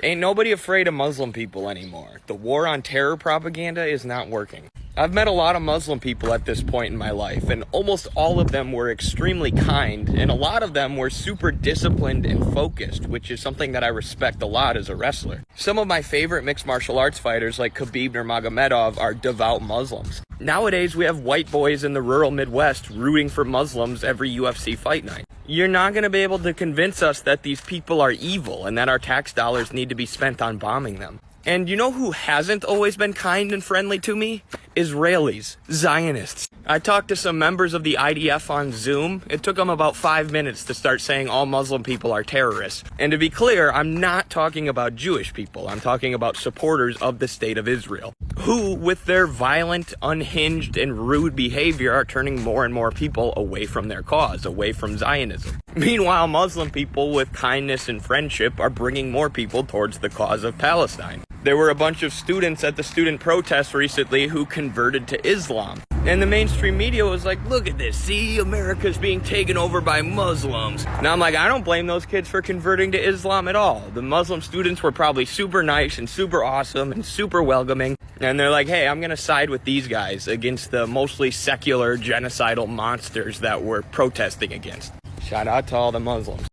Ain't nobody afraid of Muslim people anymore. The war on terror propaganda is not working. I've met a lot of Muslim people at this point in my life, and almost all of them were extremely kind, and a lot of them were super disciplined and focused, which is something that I respect a lot as a wrestler. Some of my favorite mixed martial arts fighters like Khabib Nurmagomedov are devout Muslims. Nowadays, we have white boys in the rural Midwest rooting for Muslims every UFC fight night. You're not going to be able to convince us that these people are evil and that our tax dollars need to be spent on bombing them. And you know who hasn't always been kind and friendly to me? Israelis, Zionists. I talked to some members of the IDF on Zoom. It took them about 5 minutes to start saying all Muslim people are terrorists. And to be clear, I'm not talking about Jewish people. I'm talking about supporters of the state of Israel, who, with their violent, unhinged, and rude behavior, are turning more and more people away from their cause, away from Zionism. Meanwhile, Muslim people with kindness and friendship are bringing more people towards the cause of Palestine. There were a bunch of students at the student protests recently who converted to Islam. And the mainstream media was like, look at this, see, America's being taken over by Muslims. Now I'm like, I don't blame those kids for converting to Islam at all. The Muslim students were probably super nice and super awesome and super welcoming. And they're like, hey, I'm going to side with these guys against the mostly secular genocidal monsters that we're protesting against. Shout out to all the Muslims.